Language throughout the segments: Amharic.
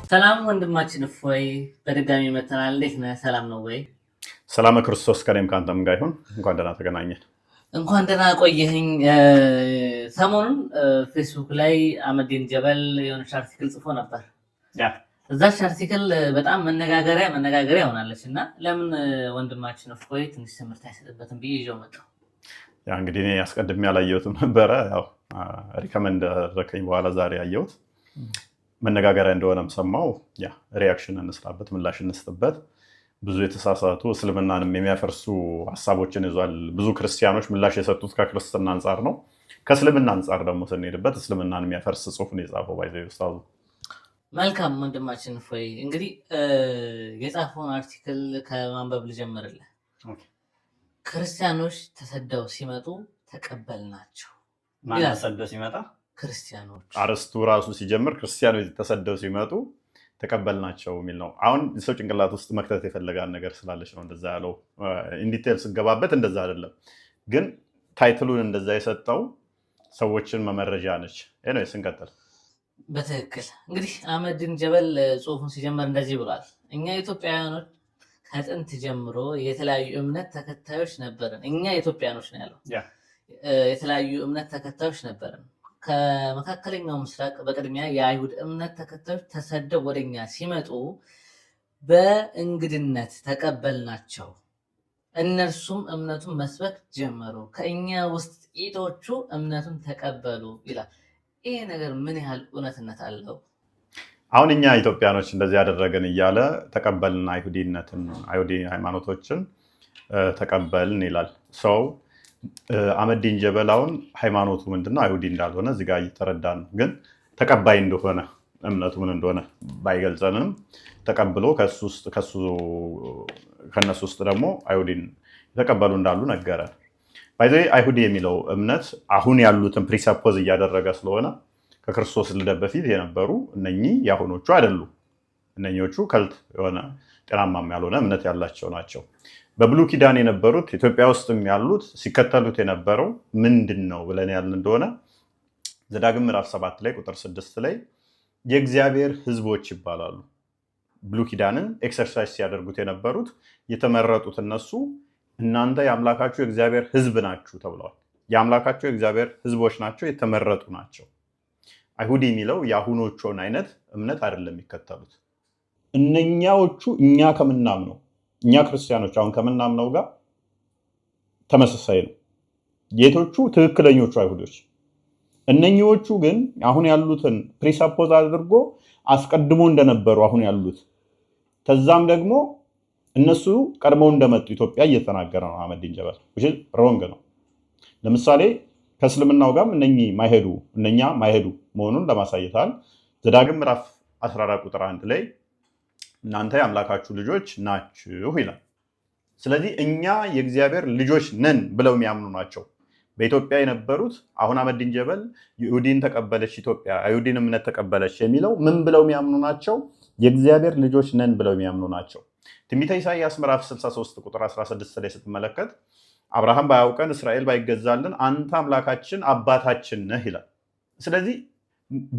ሰላም ወንድማችን እፎይ በድጋሚ መተናል። እንዴት ነህ? ሰላም ነው ወይ? ሰላም ክርስቶስ ከኔም ከአንተም ጋር ይሁን። እንኳን ደህና ተገናኘን። እንኳን ደህና ቆየኸኝ። ሰሞኑን ፌስቡክ ላይ አህመዲን ጀበል የሆነች አርቲክል ጽፎ ነበር። እዛች አርቲክል በጣም መነጋገሪያ ሆናለች እና ለምን ወንድማችን እፎይ ትንሽ ትምህርት አይሰጥበትም ብዬ ይዤው መጣሁ። እንግዲህ እኔ አስቀድሜ ያላየሁትም ነበረ። ያው ሪከመንድ አደረከኝ በኋላ ዛሬ ያየሁት መነጋገሪያ እንደሆነም ሰማው። ሪያክሽን እንስራበት፣ ምላሽ እንስጥበት። ብዙ የተሳሳቱ እስልምናንም የሚያፈርሱ ሀሳቦችን ይዟል። ብዙ ክርስቲያኖች ምላሽ የሰጡት ከክርስትና አንጻር ነው። ከእስልምና አንጻር ደግሞ ስንሄድበት እስልምናን የሚያፈርስ ጽሁፍ ነው የጻፈው። ባይዘ ኡስታዙ መልካም ወንድማችን እፎይ እንግዲህ የጻፈውን አርቲክል ከማንበብ ልጀምርልህ። ክርስቲያኖች ተሰደው ሲመጡ ተቀበልናቸው። ተሰደው ሲመጣ ክርስቲያኖች አርስቱ ራሱ ሲጀምር ክርስቲያኖች ተሰደው ሲመጡ ተቀበልናቸው የሚል ነው። አሁን ሰው ጭንቅላት ውስጥ መክተት የፈለጋን ነገር ስላለች ነው እንደዛ ያለው። ኢንዲቴል ስገባበት እንደዛ አይደለም፣ ግን ታይትሉን እንደዛ የሰጠው ሰዎችን መመረጃ ነች። ኤኒዌይስ እንቀጥል። በትክክል እንግዲህ አህመዲን ጀበል ጽሁፉን ሲጀምር እንደዚህ ብሏል። እኛ ኢትዮጵያውያኖች ከጥንት ጀምሮ የተለያዩ እምነት ተከታዮች ነበርን። እኛ ኢትዮጵያኖች ነው ያለው። የተለያዩ እምነት ተከታዮች ነበርን። ከመካከለኛው ምስራቅ በቅድሚያ የአይሁድ እምነት ተከታዮች ተሰደው ወደኛ ሲመጡ በእንግድነት ተቀበልናቸው። እነርሱም እምነቱን መስበክ ጀመሩ። ከእኛ ውስጥ ጥቂቶቹ እምነቱን ተቀበሉ ይላል። ይሄ ነገር ምን ያህል እውነትነት አለው? አሁን እኛ ኢትዮጵያኖች እንደዚህ ያደረግን እያለ ተቀበልን፣ አይሁዲነትን፣ አይሁዲ ሃይማኖቶችን ተቀበልን ይላል ሰው። አህመዲን ጀበላውን ሃይማኖቱ ምንድነው አይሁዲ እንዳልሆነ እዚጋ እየተረዳ ነው። ግን ተቀባይ እንደሆነ እምነቱ ምን እንደሆነ ባይገልጸንም ተቀብሎ ከነሱ ውስጥ ደግሞ አይሁዲን የተቀበሉ እንዳሉ ነገረ። ባይዘ አይሁዲ የሚለው እምነት አሁን ያሉትን ፕሪሰፖዝ እያደረገ ስለሆነ ከክርስቶስ ልደት በፊት የነበሩ እነኚህ የአሁኖቹ አይደሉም። እነኞቹ ከልት የሆነ ጤናማም ያልሆነ እምነት ያላቸው ናቸው። በብሉይ ኪዳን የነበሩት ኢትዮጵያ ውስጥም ያሉት ሲከተሉት የነበረው ምንድን ነው ብለን ያልን እንደሆነ ዘዳግም ምዕራፍ 7 ላይ ቁጥር 6 ላይ የእግዚአብሔር ሕዝቦች ይባላሉ። ብሉይ ኪዳንን ኤክሰርሳይዝ ሲያደርጉት የነበሩት የተመረጡት እነሱ እናንተ የአምላካችሁ የእግዚአብሔር ሕዝብ ናችሁ ተብለዋል። የአምላካቸው የእግዚአብሔር ሕዝቦች ናቸው፣ የተመረጡ ናቸው። አይሁዲ የሚለው የአሁኖቹን አይነት እምነት አይደለም የሚከተሉት። እነኛዎቹ እኛ ከምናምነው እኛ ክርስቲያኖች አሁን ከምናምነው ጋር ተመሳሳይ ነው። የቶቹ ትክክለኞቹ አይሁዶች። እነኚዎቹ ግን አሁን ያሉትን ፕሪሳፖዝ አድርጎ አስቀድሞ እንደነበሩ አሁን ያሉት ከዛም ደግሞ እነሱ ቀድመው እንደመጡ ኢትዮጵያ እየተናገረ ነው አህመዲን ጀበል። ሮንግ ነው። ለምሳሌ ከእስልምናው ጋርም እነኛ ማይሄዱ መሆኑን ለማሳየታል ዘዳግም ምዕራፍ 14 ቁጥር 1 ላይ እናንተ የአምላካችሁ ልጆች ናችሁ ይላል። ስለዚህ እኛ የእግዚአብሔር ልጆች ነን ብለው የሚያምኑ ናቸው። በኢትዮጵያ የነበሩት አሁን አህመዲን ጀበል ይሁዲን ተቀበለች ኢትዮጵያ አይሁዲን እምነት ተቀበለች የሚለው ምን ብለው የሚያምኑ ናቸው? የእግዚአብሔር ልጆች ነን ብለው የሚያምኑ ናቸው። ትንቢተ ኢሳይያስ ምዕራፍ 63 ቁጥር 16 ላይ ስትመለከት አብርሃም ባያውቀን እስራኤል ባይገዛልን አንተ አምላካችን አባታችን ነህ ይላል። ስለዚህ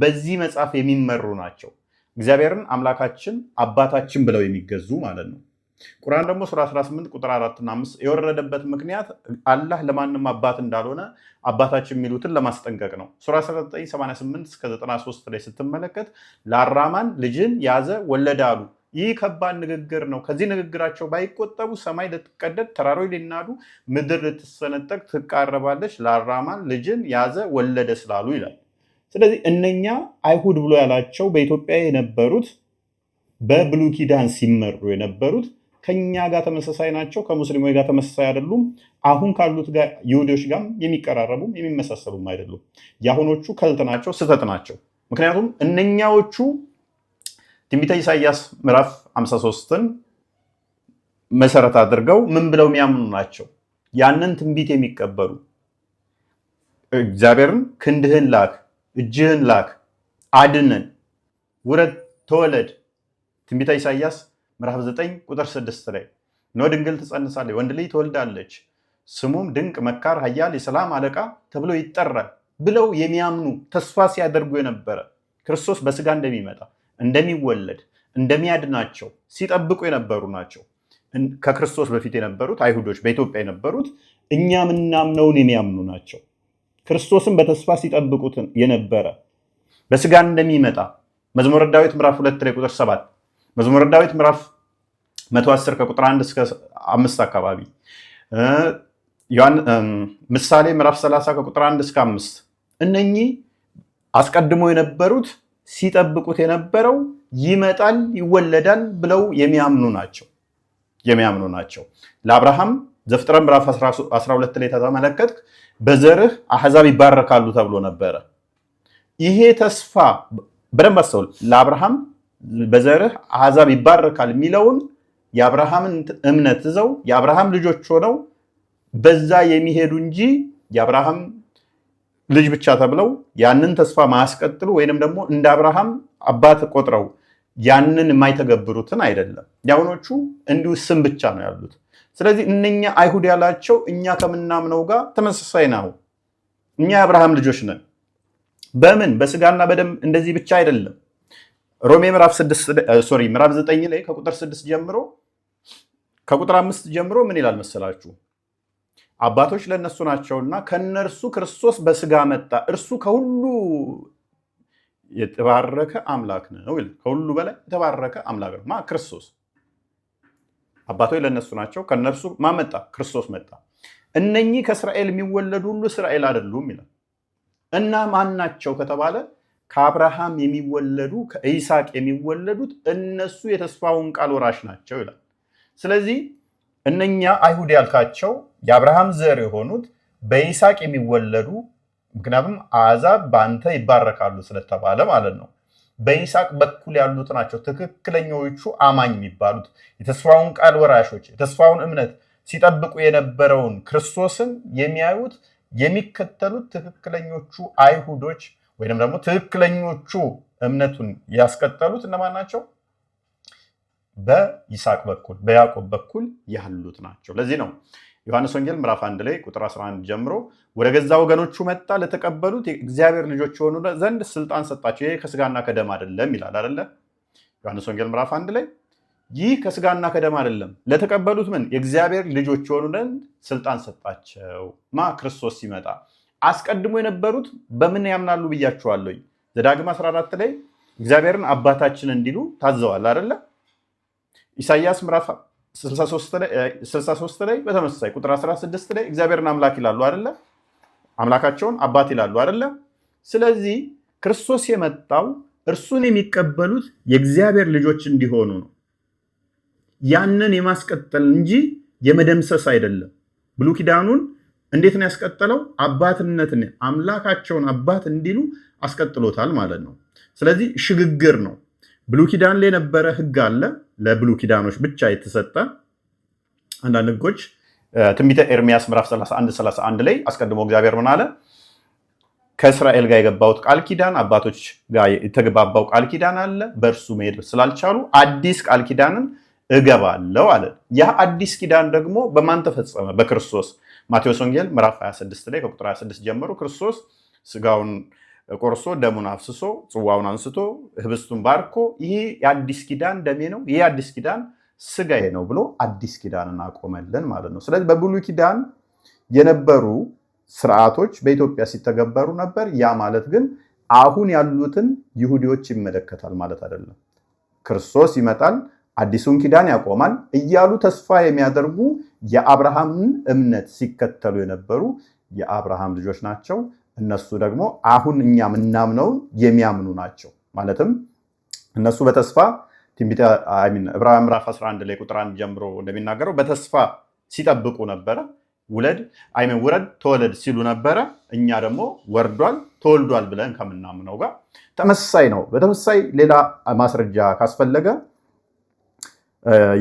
በዚህ መጽሐፍ የሚመሩ ናቸው። እግዚአብሔርን አምላካችን አባታችን ብለው የሚገዙ ማለት ነው። ቁርአን ደግሞ ሱራ 18 ቁጥር 4 እና 5 የወረደበት ምክንያት አላህ ለማንም አባት እንዳልሆነ አባታችን የሚሉትን ለማስጠንቀቅ ነው። ሱራ 1988 እስከ 93 ላይ ስትመለከት ለአራማን ልጅን ያዘ ወለደ አሉ። ይህ ከባድ ንግግር ነው። ከዚህ ንግግራቸው ባይቆጠቡ ሰማይ ልትቀደድ፣ ተራሮች ሊናዱ፣ ምድር ልትሰነጠቅ ትቃረባለች ለአራማን ልጅን ያዘ ወለደ ስላሉ ይላል። ስለዚህ እነኛ አይሁድ ብሎ ያላቸው በኢትዮጵያ የነበሩት በብሉይ ኪዳን ሲመሩ የነበሩት ከኛ ጋር ተመሳሳይ ናቸው። ከሙስሊሞች ጋር ተመሳሳይ አይደሉም። አሁን ካሉት ጋር ይሁዶች ጋር የሚቀራረቡም የሚመሳሰሉም አይደሉም። የአሁኖቹ ከልት ናቸው፣ ስህተት ናቸው። ምክንያቱም እነኛዎቹ ትንቢተ ኢሳይያስ ምዕራፍ 53ን መሰረት አድርገው ምን ብለው የሚያምኑ ናቸው? ያንን ትንቢት የሚቀበሉ እግዚአብሔርን ክንድህን ላክ፣ እጅህን ላክ፣ አድነን፣ ውረድ፣ ተወለድ። ትንቢተ ኢሳይያስ ምዕራፍ 9 ቁጥር 6 ላይ እነሆ ድንግል ትጸንሳለች፣ ወንድ ልጅ ትወልዳለች፣ ስሙም ድንቅ መካር፣ ኃያል፣ የሰላም አለቃ ተብሎ ይጠራል ብለው የሚያምኑ ተስፋ ሲያደርጉ የነበረ ክርስቶስ በስጋ እንደሚመጣ እንደሚወለድ እንደሚያድናቸው ሲጠብቁ የነበሩ ናቸው። ከክርስቶስ በፊት የነበሩት አይሁዶች በኢትዮጵያ የነበሩት እኛ ምናምነውን የሚያምኑ ናቸው። ክርስቶስን በተስፋ ሲጠብቁት የነበረ በስጋ እንደሚመጣ መዝሙረ ዳዊት ምዕራፍ 2 ላይ ቁጥር 7 መዝሙረ ዳዊት ምዕራፍ 110 ከቁጥር 1 እስከ 5 አካባቢ ምሳሌ ምዕራፍ 30 ከቁጥር 1 እስከ 5 እነኚህ አስቀድሞ የነበሩት ሲጠብቁት የነበረው ይመጣል ይወለዳል ብለው የሚያምኑ ናቸው። ለአብርሃም ዘፍጥረት ምዕራፍ 12 ላይ ተመለከት በዘርህ አሕዛብ ይባረካሉ ተብሎ ነበረ። ይሄ ተስፋ በደንብ አስተውል። ለአብርሃም በዘርህ አሕዛብ ይባረካል የሚለውን የአብርሃምን እምነት ይዘው የአብርሃም ልጆች ሆነው በዛ የሚሄዱ እንጂ የአብርሃም ልጅ ብቻ ተብለው ያንን ተስፋ ማያስቀጥሉ ወይንም ደግሞ እንደ አብርሃም አባት ቆጥረው ያንን የማይተገብሩትን አይደለም። ያሁኖቹ እንዲሁ ስም ብቻ ነው ያሉት። ስለዚህ እነኛ አይሁድ ያላቸው እኛ ከምናምነው ጋር ተመሳሳይ ነው። እኛ የአብርሃም ልጆች ነን። በምን በስጋና በደም እንደዚህ ብቻ አይደለም። ሮሜ ምዕራፍ 9 ላይ ከቁጥር 6 ጀምሮ ከቁጥር 5 ጀምሮ ምን ይላል መሰላችሁ? አባቶች ለነሱ ናቸውና ከነርሱ ክርስቶስ በስጋ መጣ፣ እርሱ ከሁሉ የተባረከ አምላክ ነው ይላል። ከሁሉ በላይ የተባረከ አምላክ ነው ክርስቶስ። አባቶች ለነሱ ናቸው፣ ከነርሱ ማመጣ ክርስቶስ መጣ። እነኚህ ከእስራኤል የሚወለዱ ሁሉ እስራኤል አይደሉም ይላል። እና ማን ናቸው ከተባለ ከአብርሃም የሚወለዱ ከይስሐቅ የሚወለዱት እነሱ የተስፋውን ቃል ወራሽ ናቸው ይላል። ስለዚህ እነኛ አይሁድ ያልካቸው የአብርሃም ዘር የሆኑት በይስሐቅ የሚወለዱ ምክንያቱም አሕዛብ በአንተ ይባረካሉ ስለተባለ ማለት ነው። በይስሐቅ በኩል ያሉት ናቸው ትክክለኞቹ አማኝ የሚባሉት የተስፋውን ቃል ወራሾች፣ የተስፋውን እምነት ሲጠብቁ የነበረውን ክርስቶስን የሚያዩት የሚከተሉት ትክክለኞቹ አይሁዶች ወይንም ደግሞ ትክክለኞቹ እምነቱን ያስቀጠሉት እነማን ናቸው? በይስሐቅ በኩል በያዕቆብ በኩል ያሉት ናቸው። ለዚህ ነው ዮሐንስ ወንጌል ምዕራፍ 1 ላይ ቁጥር 11 ጀምሮ ወደ ገዛ ወገኖቹ መጣ፣ ለተቀበሉት የእግዚአብሔር ልጆች የሆኑ ዘንድ ስልጣን ሰጣቸው። ይሄ ከስጋና ከደም አይደለም ይላል አይደለ? ዮሐንስ ወንጌል ምዕራፍ 1 ላይ ይህ ከስጋና ከደም አይደለም፣ ለተቀበሉት ምን የእግዚአብሔር ልጆች የሆኑ ዘንድ ስልጣን ሰጣቸው። ክርስቶስ ሲመጣ አስቀድሞ የነበሩት በምን ያምናሉ ብያቸዋለሁ። ዘዳግም 14 ላይ እግዚአብሔርን አባታችን እንዲሉ ታዘዋል አይደለ? ኢሳይያስ ምዕራፍ 63 ላይ በተመሳሳይ ቁጥር 16 ላይ እግዚአብሔርን አምላክ ይላሉ አይደለ? አምላካቸውን አባት ይላሉ አይደለ? ስለዚህ ክርስቶስ የመጣው እርሱን የሚቀበሉት የእግዚአብሔር ልጆች እንዲሆኑ ነው። ያንን የማስቀጠል እንጂ የመደምሰስ አይደለም። ብሉይ ኪዳኑን እንዴት ነው ያስቀጠለው? አባትነትን አምላካቸውን አባት እንዲሉ አስቀጥሎታል ማለት ነው። ስለዚህ ሽግግር ነው። ብሉይ ኪዳን ላይ የነበረ ሕግ አለ፣ ለብሉይ ኪዳኖች ብቻ የተሰጠ አንዳንድ ሕጎች። ትንቢተ ኤርምያስ ምዕራፍ 31 ላይ አስቀድሞ እግዚአብሔር ምን አለ? ከእስራኤል ጋር የገባሁት ቃል ኪዳን አባቶች ጋር የተገባባው ቃል ኪዳን አለ። በእርሱ መሄድ ስላልቻሉ አዲስ ቃል ኪዳንን እገባለሁ አለ። ያ አዲስ ኪዳን ደግሞ በማን ተፈጸመ? በክርስቶስ። ማቴዎስ ወንጌል ምዕራፍ 26 ላይ ከቁጥር 26 ጀምሮ ክርስቶስ ስጋውን ቆርሶ ደሙን አፍስሶ ጽዋውን አንስቶ ህብስቱን ባርኮ ይሄ የአዲስ ኪዳን ደሜ ነው፣ ይሄ አዲስ ኪዳን ስጋዬ ነው ብሎ አዲስ ኪዳንን አቆመልን ማለት ነው። ስለዚህ በብሉይ ኪዳን የነበሩ ስርዓቶች በኢትዮጵያ ሲተገበሩ ነበር። ያ ማለት ግን አሁን ያሉትን ይሁዲዎች ይመለከታል ማለት አይደለም። ክርስቶስ ይመጣል፣ አዲሱን ኪዳን ያቆማል እያሉ ተስፋ የሚያደርጉ የአብርሃምን እምነት ሲከተሉ የነበሩ የአብርሃም ልጆች ናቸው። እነሱ ደግሞ አሁን እኛ ምናምነውን የሚያምኑ ናቸው። ማለትም እነሱ በተስፋ ዕብራውያን ምዕራፍ 11 ላይ ቁጥር 1 ጀምሮ እንደሚናገረው በተስፋ ሲጠብቁ ነበረ። ውረድ ተወለድ ሲሉ ነበረ። እኛ ደግሞ ወርዷል ተወልዷል ብለን ከምናምነው ጋር ተመሳሳይ ነው። በተመሳሳይ ሌላ ማስረጃ ካስፈለገ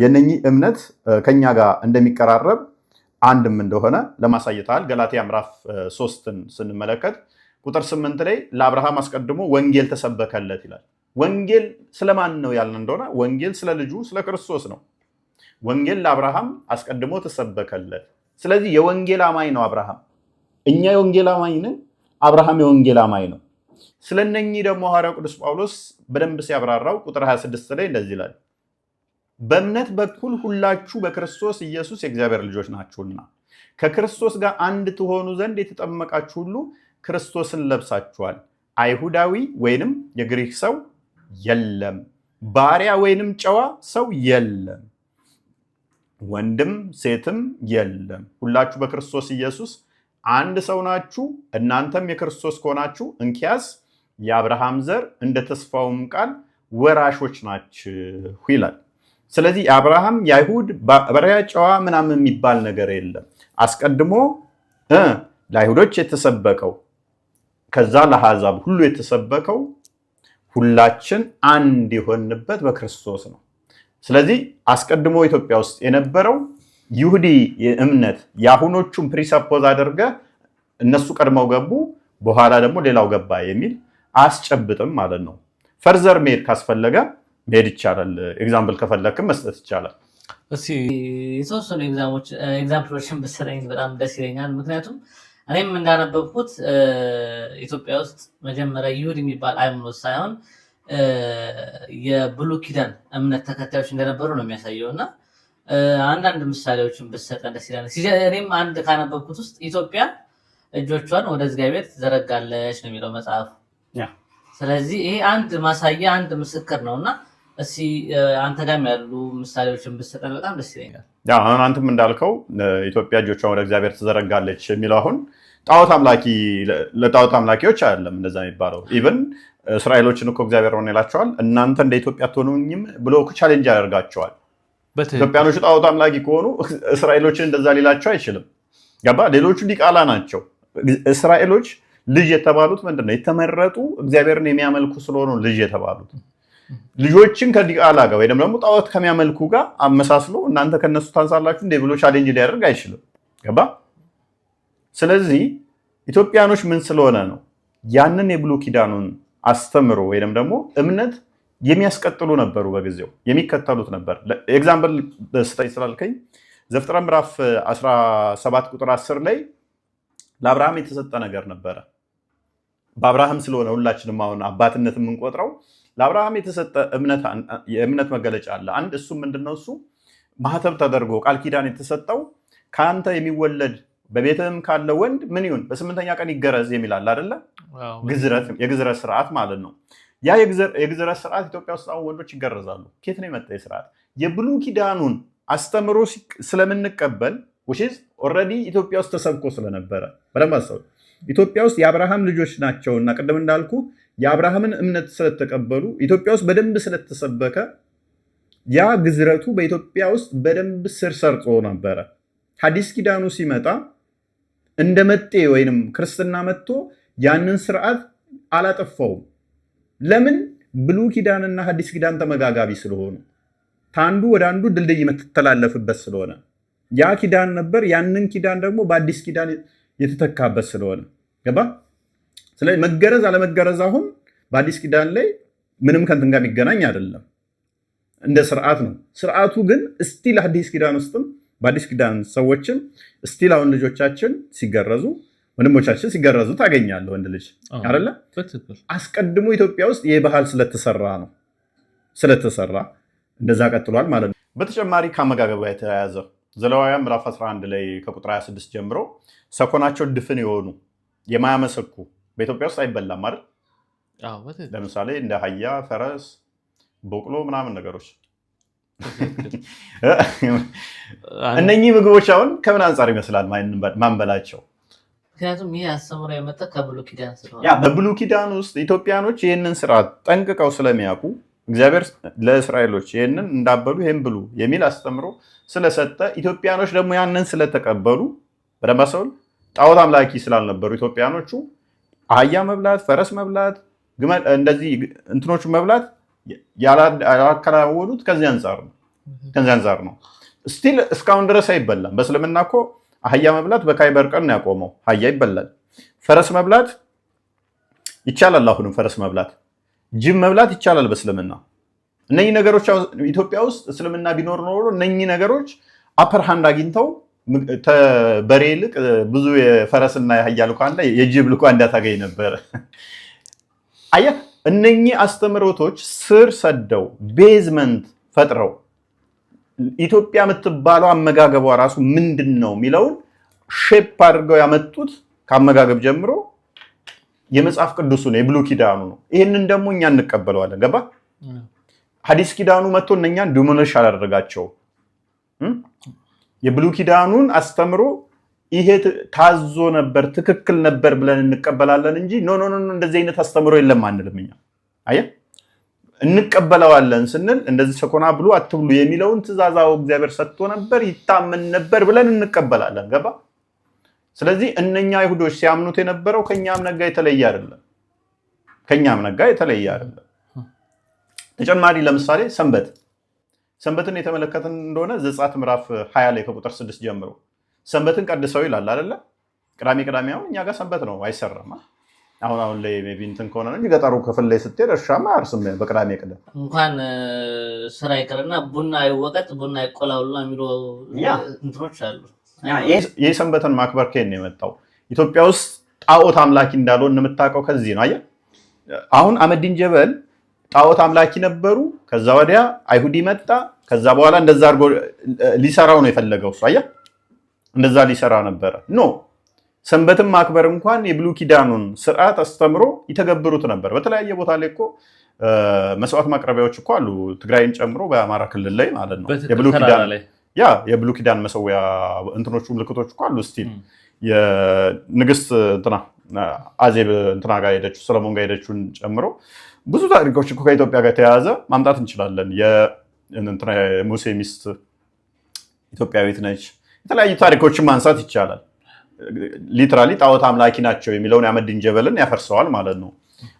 የነኚህ እምነት ከኛ ጋር እንደሚቀራረብ አንድም እንደሆነ ለማሳየታል። ገላትያ ምዕራፍ 3ን ስንመለከት ቁጥር 8 ላይ ለአብርሃም አስቀድሞ ወንጌል ተሰበከለት ይላል። ወንጌል ስለማን ነው ያልን እንደሆነ ወንጌል ስለ ልጁ ስለ ክርስቶስ ነው። ወንጌል ለአብርሃም አስቀድሞ ተሰበከለት። ስለዚህ የወንጌል አማኝ ነው አብርሃም። እኛ የወንጌል አማኝ ነን፣ አብርሃም የወንጌል አማኝ ነው። ስለነኚህ ደግሞ ሐዋርያው ቅዱስ ጳውሎስ በደንብ ሲያብራራው ቁጥር 26 ላይ እንደዚህ ይላል፣ በእምነት በኩል ሁላችሁ በክርስቶስ ኢየሱስ የእግዚአብሔር ልጆች ናችሁና ከክርስቶስ ጋር አንድ ትሆኑ ዘንድ የተጠመቃችሁ ሁሉ ክርስቶስን ለብሳችኋል። አይሁዳዊ ወይንም የግሪክ ሰው የለም፣ ባሪያ ወይንም ጨዋ ሰው የለም፣ ወንድም ሴትም የለም፣ ሁላችሁ በክርስቶስ ኢየሱስ አንድ ሰው ናችሁ። እናንተም የክርስቶስ ከሆናችሁ እንኪያስ የአብርሃም ዘር እንደ ተስፋውም ቃል ወራሾች ናችሁ ይላል። ስለዚህ የአብርሃም የአይሁድ ባሪያ ጨዋ ምናምን የሚባል ነገር የለም። አስቀድሞ ለአይሁዶች የተሰበከው ከዛ ለአሕዛብ ሁሉ የተሰበከው ሁላችን አንድ የሆንበት በክርስቶስ ነው። ስለዚህ አስቀድሞ ኢትዮጵያ ውስጥ የነበረው ይሁዲ እምነት የአሁኖቹን ፕሪሰፖዝ አድርገ እነሱ ቀድመው ገቡ፣ በኋላ ደግሞ ሌላው ገባ የሚል አስጨብጥም ማለት ነው። ፈርዘር መሄድ ካስፈለገ መሄድ ይቻላል። ኤግዛምፕል ከፈለክም መስጠት ይቻላል። እስኪ የተወሰኑ ኤግዛምፕሎችን ብትሰጠኝ በጣም ደስ ይለኛል። ምክንያቱም እኔም እንዳነበብኩት ኢትዮጵያ ውስጥ መጀመሪያ ይሁድ የሚባል ሃይማኖት ሳይሆን የብሉይ ኪዳን እምነት ተከታዮች እንደነበሩ ነው የሚያሳየው እና አንዳንድ ምሳሌዎችን ብትሰጠን ደስ ይላል። እኔም አንድ ካነበብኩት ውስጥ ኢትዮጵያ እጆቿን ወደ እግዚአብሔር ትዘረጋለች ነው የሚለው መጽሐፉ። ስለዚህ ይሄ አንድ ማሳያ አንድ ምስክር ነው እና እስኪ አንተ ጋርም ያሉ ምሳሌዎችን ብትሰጠን በጣም ደስ ይለኛል። አሁን አንተም እንዳልከው ኢትዮጵያ እጆቿን ወደ እግዚአብሔር ትዘረጋለች የሚለው አሁን ለጣዖት አምላኪዎች አይደለም እንደዛ የሚባለው። ኢቨን እስራኤሎችን እኮ እግዚአብሔር ሆነ ይላቸዋል፣ እናንተ እንደ ኢትዮጵያ አትሆኑኝም ብሎ ቻሌንጅ ያደርጋቸዋል። ኢትዮጵያኖች ጣዖት አምላኪ ከሆኑ እስራኤሎችን እንደዛ ሊላቸው አይችልም። ገባ? ሌሎቹ ዲቃላ ናቸው። እስራኤሎች ልጅ የተባሉት ምንድነው? የተመረጡ እግዚአብሔርን የሚያመልኩ ስለሆኑ ልጅ የተባሉት። ልጆችን ከዲቃላ ጋር ወይ ደግሞ ጣዖት ከሚያመልኩ ጋር አመሳስሎ እናንተ ከነሱ ታንሳላችሁ እንደ ብሎ ቻሌንጅ ሊያደርግ አይችልም። ገባ? ስለዚህ ኢትዮጵያኖች ምን ስለሆነ ነው ያንን የብሉይ ኪዳኑን አስተምሮ ወይም ደግሞ እምነት የሚያስቀጥሉ ነበሩ። በጊዜው የሚከተሉት ነበር። ኤግዛምፕል ስጠኝ ስላልከኝ ዘፍጥረት ምዕራፍ 17 ቁጥር 10 ላይ ለአብርሃም የተሰጠ ነገር ነበረ። በአብርሃም ስለሆነ ሁላችንም አሁን አባትነት የምንቆጥረው ለአብርሃም የተሰጠ የእምነት መገለጫ አለ። አንድ እሱ ምንድነው? እሱ ማህተብ ተደርጎ ቃል ኪዳን የተሰጠው ከአንተ የሚወለድ በቤትህም ካለ ወንድ ምን ይሁን በስምንተኛ ቀን ይገረዝ የሚላል አይደለ? የግዝረት ስርዓት ማለት ነው። ያ የግዝረት ስርዓት ኢትዮጵያ ውስጥ አሁን ወንዶች ይገረዛሉ። ከየት ነው የመጣ ስርዓት? የብሉይ ኪዳኑን አስተምሮ ስለምንቀበል ኦልሬዲ ኢትዮጵያ ውስጥ ተሰብኮ ስለነበረ በደንብ አስተውል። ኢትዮጵያ ውስጥ የአብርሃም ልጆች ናቸውና ቅድም እንዳልኩ የአብርሃምን እምነት ስለተቀበሉ ኢትዮጵያ ውስጥ በደንብ ስለተሰበከ ያ ግዝረቱ በኢትዮጵያ ውስጥ በደንብ ስር ሰርጾ ነበረ። ሐዲስ ኪዳኑ ሲመጣ እንደ መጤ ወይንም ክርስትና መጥቶ ያንን ስርዓት አላጠፋውም። ለምን? ብሉይ ኪዳንና ሐዲስ ኪዳን ተመጋጋቢ ስለሆኑ ታንዱ ወደ አንዱ ድልድይ የምትተላለፍበት ስለሆነ ያ ኪዳን ነበር። ያንን ኪዳን ደግሞ በአዲስ ኪዳን የተተካበት ስለሆነ ገባ? ስለዚህ መገረዝ አለመገረዝ አሁን በአዲስ ኪዳን ላይ ምንም ከንትን ጋር የሚገናኝ አይደለም፣ እንደ ስርዓት ነው። ስርዓቱ ግን ስቲል አዲስ ኪዳን ውስጥም በአዲስ ኪዳን ሰዎችን ስቲል አሁን ልጆቻችን ሲገረዙ ወንድሞቻችን ሲገረዙ ታገኛለህ። ወንድ ልጅ አይደለ? አስቀድሞ ኢትዮጵያ ውስጥ ይህ ባህል ስለተሰራ እንደዛ ቀጥሏል ማለት ነው። በተጨማሪ ከአመጋገብ ጋር የተያያዘ ዘሌዋውያን ምዕራፍ 11 ላይ ከቁጥር 26 ጀምሮ ሰኮናቸው ድፍን የሆኑ የማያመሰኩ በኢትዮጵያ ውስጥ አይበላም አይደል? ለምሳሌ እንደ አህያ፣ ፈረስ፣ በቅሎ ምናምን ነገሮች እነኚህ ምግቦች አሁን ከምን አንጻር ይመስላል ማንበላቸው? ምክንያቱም ይህ አስተምሮ የመጣ ከብሉይ ኪዳን ስለሆነ በብሉይ ኪዳን ውስጥ ኢትዮጵያኖች ይህንን ስርዓት ጠንቅቀው ስለሚያውቁ እግዚአብሔር ለእስራኤሎች ይህንን እንዳበሉ ይህን ብሉ የሚል አስተምሮ ስለሰጠ ኢትዮጵያኖች ደግሞ ያንን ስለተቀበሉ በደንብ አስተውል። ጣዖት አምላኪ ስላልነበሩ ኢትዮጵያኖቹ አህያ መብላት፣ ፈረስ መብላት፣ ግመል እንደዚህ እንትኖቹ መብላት ያላከናወኑት ከዚህ አንጻር ነው። ስቲል እስካሁን ድረስ አይበላም። በእስልምና እኮ አህያ መብላት በካይበር ቀን ያቆመው። አህያ ይበላል። ፈረስ መብላት ይቻላል። አሁንም ፈረስ መብላት፣ ጅብ መብላት ይቻላል በእስልምና። እነኚህ ነገሮች ኢትዮጵያ ውስጥ እስልምና ቢኖር ኖሮ እነኚህ ነገሮች አፐር ሃንድ አግኝተው በሬ ይልቅ ብዙ የፈረስና የአህያ ልኳንና የጅብ ልኳን እንዳታገኝ ነበር። አየህ እነኚህ አስተምሮቶች ስር ሰደው ቤዝመንት ፈጥረው ኢትዮጵያ የምትባለው አመጋገቧ ራሱ ምንድነው የሚለውን ሼፕ አድርገው ያመጡት ከአመጋገብ ጀምሮ የመጽሐፍ ቅዱሱ ነው የብሉይ ኪዳኑ ነው። ይሄንን ደግሞ እኛ እንቀበለዋለን። ገባ? ሐዲስ ኪዳኑ መጥቶ እነኛን ዲሞኒሽ አላደረጋቸው። የብሉይ ኪዳኑን አስተምሮ ይሄ ታዞ ነበር ትክክል ነበር ብለን እንቀበላለን እንጂ ኖ እንደዚህ አይነት አስተምሮ የለም አንልም። እኛ አየህ እንቀበለዋለን ስንል እንደዚህ ሰኮና ብሉ አትብሉ የሚለውን ትእዛዛው እግዚአብሔር ሰጥቶ ነበር ይታመን ነበር ብለን እንቀበላለን። ገባ? ስለዚህ እነኛ አይሁዶች ሲያምኑት የነበረው ከኛም ነጋ የተለየ አይደለም። ተጨማሪ ለምሳሌ ሰንበትን የተመለከትን እንደሆነ ዘጸአት ምዕራፍ 20 ላይ ከቁጥር 6 ጀምሮ ሰንበትን ቀድሰው ይላል አይደለ? ቅዳሜ አሁን እኛ ጋር ሰንበት ነው አይሰራም። አሁን ላይ ሜቢ እንትን ከሆነ እንጂ ገጠሩ ክፍል ላይ ስትሄድ እርሻማ አርስም በቅዳሜ ቅዳሜ እንኳን ስራ ይቀርና ቡና አይወቀጥ ቡና አይቆላውላ የሚሉ እንትኖች አሉ። ይህ ሰንበትን ማክበር ከየት ነው የመጣው? ኢትዮጵያ ውስጥ ጣዖት አምላኪ እንዳልሆን የምታውቀው ከዚህ ነው። አየህ አሁን አህመዲን ጀበል ጣዖት አምላኪ ነበሩ። ከዛ ወዲያ አይሁዲ መጣ። ከዛ በኋላ እንደዛ አድርጎ ሊሰራው ነው የፈለገው እሱ። አየህ እንደዛ ሊሰራ ነበረ። ኖ ሰንበትን ማክበር እንኳን የብሉይ ኪዳኑን ስርዓት አስተምሮ ይተገብሩት ነበር። በተለያየ ቦታ ላይ እኮ መስዋዕት ማቅረቢያዎች እኮ አሉ፣ ትግራይን ጨምሮ በአማራ ክልል ላይ ማለት ነው። የብሉይ ኪዳን መሰዊያ እንትኖቹ ምልክቶች እኮ አሉ። ስቲል የንግስት አዜብ ጋር ሄደችው ሰለሞን ጋር ሄደችውን ጨምሮ ብዙ ታሪኮች እኮ ከኢትዮጵያ ጋር የተያያዘ ማምጣት እንችላለን። የሙሴ ሚስት ኢትዮጵያዊት ነች። የተለያዩ ታሪኮችን ማንሳት ይቻላል። ሊትራሊ ጣዖት አምላኪ ናቸው የሚለውን የአህመዲን ጀበልን ያፈርሰዋል ማለት ነው።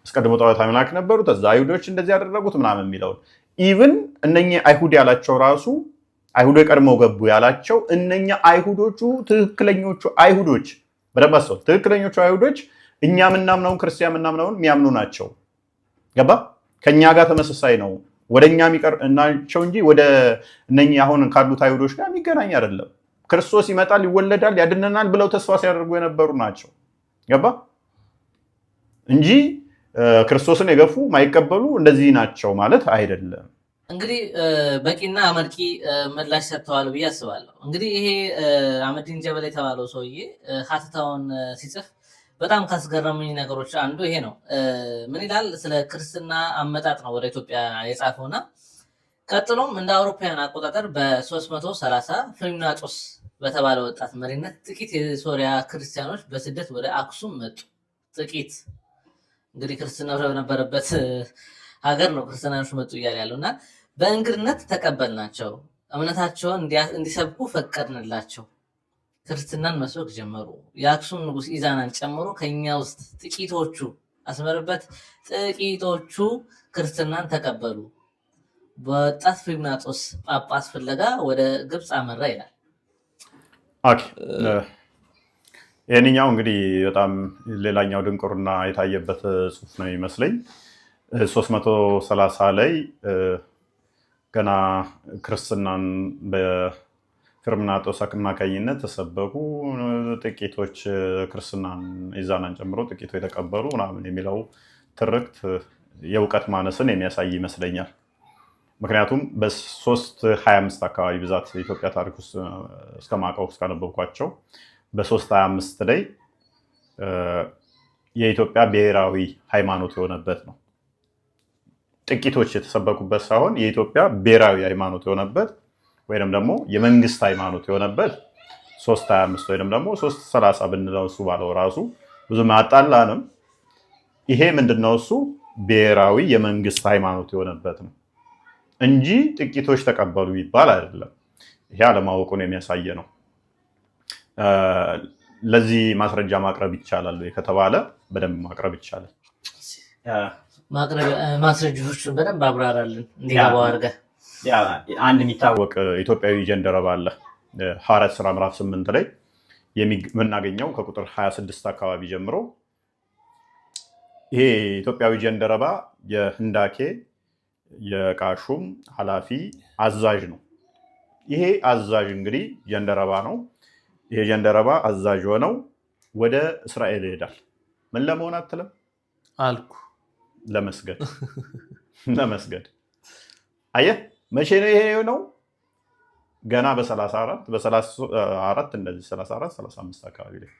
አስቀድሞ ጣዖት አምላኪ ነበሩ፣ ከዛ አይሁዶች እንደዚህ ያደረጉት ምናምን የሚለውን ኢቭን እነኚህ አይሁድ ያላቸው ራሱ አይሁዶ ቀድመው ገቡ ያላቸው እነኛ አይሁዶቹ ትክክለኞቹ አይሁዶች በደንብ አስተውል። ትክክለኞቹ አይሁዶች እኛ ምናምነውን ክርስቲያን ምናምነውን የሚያምኑ ናቸው። ገባ? ከኛ ጋር ተመሳሳይ ነው። ወደኛ የሚቀር ናቸው እንጂ ወደ እነኚህ አሁን ካሉት አይሁዶች ጋር የሚገናኝ አይደለም። ክርስቶስ ይመጣል፣ ይወለዳል፣ ያድነናል ብለው ተስፋ ሲያደርጉ የነበሩ ናቸው። ገባ? እንጂ ክርስቶስን የገፉ ማይቀበሉ እንደዚህ ናቸው ማለት አይደለም። እንግዲህ በቂና አመርቂ ምላሽ ሰጥተዋል ብዬ አስባለሁ። እንግዲህ ይሄ አህመዲን ጀበል የተባለው ሰውዬ ሀተታውን ሲጽፍ በጣም ካስገረሙኝ ነገሮች አንዱ ይሄ ነው። ምን ይላል? ስለ ክርስትና አመጣጥ ነው ወደ ኢትዮጵያ የጻፈውና ቀጥሎም እንደ አውሮፓውያን አቆጣጠር በ330 ፍሪምናጦስ በተባለ ወጣት መሪነት ጥቂት የሶሪያ ክርስቲያኖች በስደት ወደ አክሱም መጡ። ጥቂት እንግዲህ ክርስትና በነበረበት ሀገር ነው ክርስቲያኖች መጡ እያለ ያለው እና በእንግድነት ተቀበልናቸው፣ እምነታቸውን እንዲሰብኩ ፈቀድንላቸው፣ ክርስትናን መስበክ ጀመሩ። የአክሱም ንጉስ ኢዛናን ጨምሮ ከኛ ውስጥ ጥቂቶቹ አስመርበት ጥቂቶቹ ክርስትናን ተቀበሉ። በወጣት ፍሪምናጦስ ጳጳስ ፍለጋ ወደ ግብፅ አመራ ይላል። ይህንኛው እንግዲህ በጣም ሌላኛው ድንቁርና የታየበት ጽሁፍ ነው ይመስለኝ። 330 ላይ ገና ክርስትናን በፍሪምናጦስ አማካኝነት ተሰበኩ። ጥቂቶች ክርስትናን ኢዛናን ጨምሮ ጥቂቶች የተቀበሉ ምናምን የሚለው ትርክት የእውቀት ማነስን የሚያሳይ ይመስለኛል። ምክንያቱም በ325 አካባቢ ብዛት የኢትዮጵያ ታሪክ ውስጥ እስከማውቀው እስካነበብኳቸው በ325 ላይ የኢትዮጵያ ብሔራዊ ሃይማኖት የሆነበት ነው። ጥቂቶች የተሰበኩበት ሳይሆን የኢትዮጵያ ብሔራዊ ሃይማኖት የሆነበት ወይም ደግሞ የመንግስት ሃይማኖት የሆነበት 325 ወይም ደግሞ 330 ብንለው እሱ ባለው ራሱ ብዙ ማጣላንም። ይሄ ምንድነው? እሱ ብሔራዊ የመንግስት ሃይማኖት የሆነበት ነው እንጂ ጥቂቶች ተቀበሉ ይባል አይደለም። ይሄ አለማወቁን የሚያሳየ ነው። ለዚህ ማስረጃ ማቅረብ ይቻላል ከተባለ በደንብ ማቅረብ ይቻላል። ማስረጃዎቹን በደንብ አብራራልን እንዲገባው አድርገህ። አንድ የሚታወቅ ኢትዮጵያዊ ጀንደረባ አለ። ሐዋርያት ሥራ ምዕራፍ 8 ላይ የምናገኘው ከቁጥር 26 አካባቢ ጀምሮ ይሄ ኢትዮጵያዊ ጀንደረባ የህንዳኬ የቃሹም ኃላፊ አዛዥ ነው። ይሄ አዛዥ እንግዲህ ጀንደረባ ነው። ይሄ ጀንደረባ አዛዥ ሆነው ወደ እስራኤል ይሄዳል። ምን ለመሆን አትልም አልኩ ለመስገድ አየህ መቼ ነው ይሄ ነው ገና በ34 እንደዚህ 34 35 አካባቢ ላይ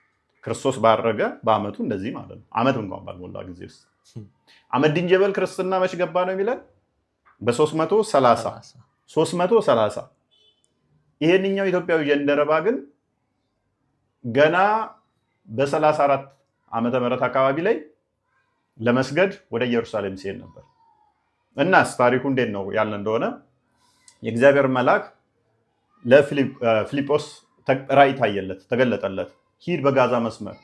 ክርስቶስ ባረገ በአመቱ እንደዚህ ማለት ነው አመት እንኳን ባልሞላ ጊዜ ውስጥ አህመዲን ጀበል ክርስትና መች ገባ ነው የሚለን በ330 ይሄንኛው ኢትዮጵያዊ ጀንደረባ ግን ገና በ34 ዓመተ ምህረት አካባቢ ላይ ለመስገድ ወደ ኢየሩሳሌም ሲሄድ ነበር እናስ ታሪኩ እንዴት ነው ያለ እንደሆነ የእግዚአብሔር መልአክ ለፊልጶስ ራእይ ታየለት ተገለጠለት ሂድ በጋዛ መስመር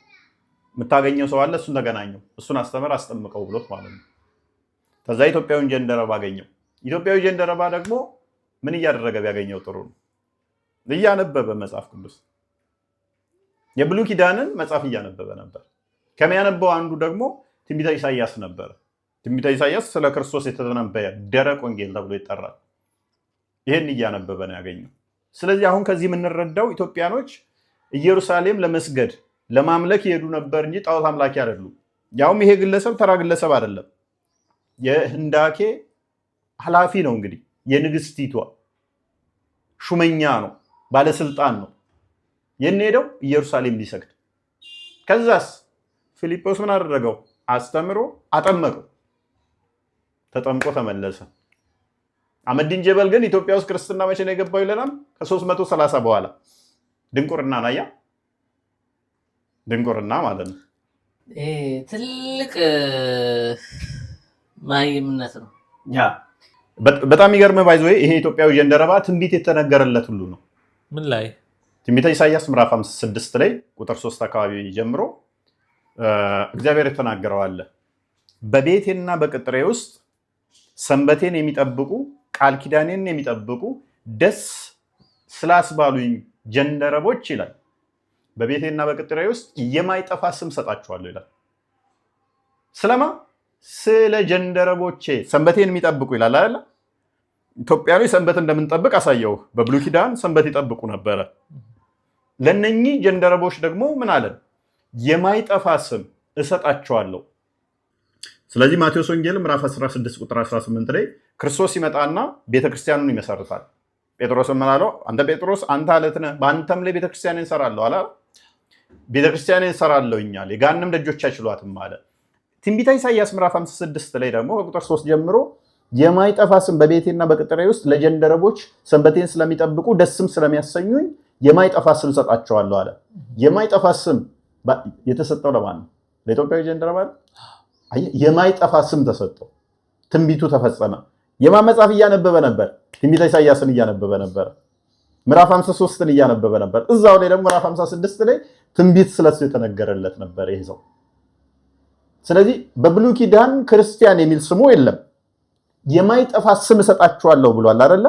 የምታገኘው ሰው አለ እሱን ተገናኘው እሱን አስተምር አስጠምቀው ብሎት ማለት ነው ከዛ ኢትዮጵያዊን ጀንደረባ አገኘው ኢትዮጵያዊ ጀንደረባ ደግሞ ምን እያደረገ ቢያገኘው ጥሩ ነው እያነበበ መጽሐፍ ቅዱስ የብሉይ ኪዳንን መጽሐፍ እያነበበ ነበር ከሚያነበው አንዱ ደግሞ ትንቢተ ኢሳይያስ ነበር ትንቢተ ኢሳይያስ ስለ ክርስቶስ የተተነበየ ደረቅ ወንጌል ተብሎ ይጠራል ይሄን እያነበበ ነው ያገኘው ስለዚህ አሁን ከዚህ የምንረዳው ኢትዮጵያኖች ኢየሩሳሌም ለመስገድ ለማምለክ ይሄዱ ነበር እንጂ ጣዖት አምላኪ አይደሉም ያውም ይሄ ግለሰብ ተራ ግለሰብ አይደለም የህንዳኬ ኃላፊ ነው እንግዲህ የንግስቲቷ ሹመኛ ነው ባለስልጣን ነው የኔደው ኢየሩሳሌም ሊሰግድ ከዛስ ፊልጶስ ምን አደረገው አስተምሮ አጠመቀው ተጠምቆ ተመለሰ አህመዲን ጀበል ግን ኢትዮጵያ ውስጥ ክርስትና መቼ ነው የገባው ይለናል ከ330 በኋላ ድንቁርና ናያ ድንቁርና ማለት ነው ትልቅ ማይምነት ነው ያ በጣም ይገርም ባይዘው ይሄ ኢትዮጵያዊ ጀንደረባ ትንቢት የተነገረለት ሁሉ ነው ምን ላይ ትንቢተ ኢሳይያስ ምዕራፍ 56 ላይ ቁጥር 3 አካባቢ ጀምሮ እግዚአብሔር የተናገረው አለ በቤቴና በቅጥሬ ውስጥ ሰንበቴን የሚጠብቁ ቃል ኪዳኔን የሚጠብቁ ደስ ስላስባሉኝ ጀንደረቦች ይላል በቤቴና በቅጥሬ ውስጥ የማይጠፋ ስም ሰጣቸዋለሁ ይላል ስለማ ስለ ጀንደረቦቼ ሰንበቴን የሚጠብቁ ይላል አይደል ኢትዮጵያዊ ሰንበት እንደምንጠብቅ አሳየው በብሉይ ኪዳን ሰንበት ይጠብቁ ነበር ለነኚህ ጀንደረቦች ደግሞ ምን አለን የማይጠፋ ስም እሰጣቸዋለሁ ስለዚህ ማቴዎስ ወንጌል ምዕራፍ 16 ቁጥር 18 ላይ ክርስቶስ ይመጣና ቤተክርስቲያኑን ይመሰርታል ጴጥሮስም ምን አለው አንተ ጴጥሮስ አንተ አለት ነህ በአንተም ላይ ቤተክርስቲያንን እንሰራለሁ አለ ቤተክርስቲያንን እንሰራለሁ ይኛል የጋንም ደጆች አይችሏትም አለ ትንቢተ ኢሳይያስ ምዕራፍ 56 ላይ ደግሞ ከቁጥር 3 ጀምሮ የማይጠፋ ስም በቤቴና በቅጥሬ ውስጥ ለጀንደረቦች ሰንበቴን ስለሚጠብቁ ደስም ስለሚያሰኙኝ የማይጠፋ ስም ሰጣቸዋለሁ አለ የማይጠፋ ስም የተሰጠው ለማን ነው ለኢትዮጵያዊ ጀንደረባ የማይጠፋ ስም ተሰጠው ትንቢቱ ተፈጸመ የማን መጽሐፍ እያነበበ ነበር ትንቢተ ኢሳይያስን እያነበበ ነበር ምዕራፍ 53ን እያነበበ ነበር እዛው ላይ ደግሞ ምዕራፍ 56 ላይ ትንቢት ስለሱ የተነገረለት ነበር ይሄ ሰው ስለዚህ በብሉይ ኪዳን ክርስቲያን የሚል ስሙ የለም የማይጠፋ ስም እሰጣቸዋለሁ ብሏል አይደለ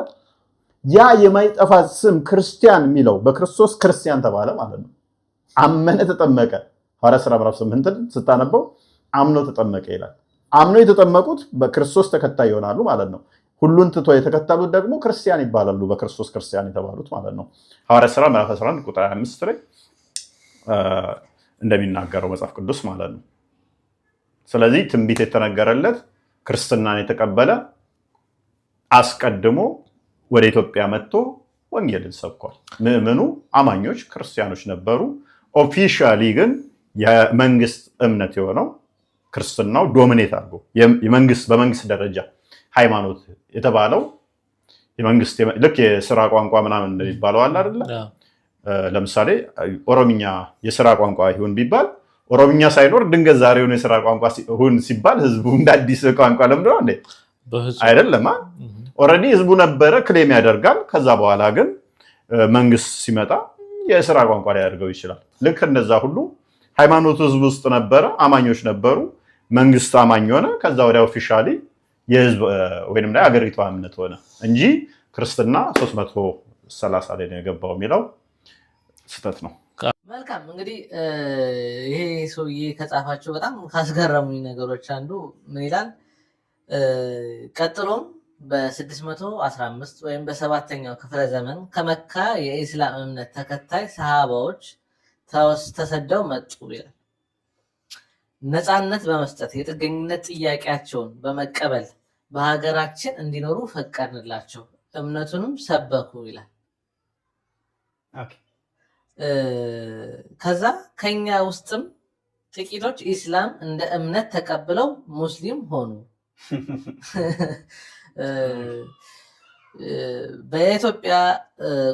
ያ የማይጠፋ ስም ክርስቲያን የሚለው በክርስቶስ ክርስቲያን ተባለ ማለት ነው አመነ ተጠመቀ ሐዋርያት ሥራ ምዕራፍ 8 ስታነበው አምኖ ተጠመቀ ይላል አምኖ የተጠመቁት በክርስቶስ ተከታይ ይሆናሉ ማለት ነው ሁሉን ትቶ የተከተሉት ደግሞ ክርስቲያን ይባላሉ በክርስቶስ ክርስቲያን የተባሉት ማለት ነው ሐዋርያት ሥራ ምዕራፍ 11 ቁጥር 25 ላይ እንደሚናገረው መጽሐፍ ቅዱስ ማለት ነው ስለዚህ ትንቢት የተነገረለት ክርስትናን የተቀበለ አስቀድሞ ወደ ኢትዮጵያ መጥቶ ወንጌልን ሰብኳል ምዕመኑ አማኞች ክርስቲያኖች ነበሩ ኦፊሻሊ ግን የመንግስት እምነት የሆነው ክርስትናው ዶሚኔት አድርጎ በመንግስት ደረጃ ሃይማኖት የተባለው የመንግስት ልክ የሥራ ቋንቋ ምናምን እንደሚባለው አለ አይደለ ለምሳሌ ኦሮምኛ የሥራ ቋንቋ ይሁን ቢባል ኦሮምኛ ሳይኖር ድንገት ዛሬውን የሥራ ቋንቋ ይሁን ሲባል ህዝቡ እንደ አዲስ ቋንቋ ለምደው እንዴ አይደለም ኦሬዲ ህዝቡ ነበረ ክሌም ያደርጋል ከዛ በኋላ ግን መንግስት ሲመጣ የሥራ ቋንቋ ላይ ያደርገው ይችላል ልክ እንደዛ ሁሉ ሃይማኖት ህዝብ ውስጥ ነበረ አማኞች ነበሩ መንግስት አማኝ ሆነ ከዛ ወዲያ ኦፊሻሊ የህዝብ ወይንም ላይ አገሪቷ እምነት ሆነ እንጂ ክርስትና 330 ላይ ነው የገባው የሚለው ስህተት ነው መልካም እንግዲህ ይሄ ሰውዬ ከጻፋቸው በጣም ካስገረሙኝ ነገሮች አንዱ ምን ይላል ቀጥሎም በ615 ወይም በ7ኛው ክፍለ ዘመን ከመካ የኢስላም እምነት ተከታይ ሰሃባዎች ተሰደው መጡ ይላል ነፃነት በመስጠት የጥገኝነት ጥያቄያቸውን በመቀበል በሀገራችን እንዲኖሩ ፈቀድንላቸው፣ እምነቱንም ሰበኩ ይላል። ከዛ ከኛ ውስጥም ጥቂቶች ኢስላም እንደ እምነት ተቀብለው ሙስሊም ሆኑ። በኢትዮጵያ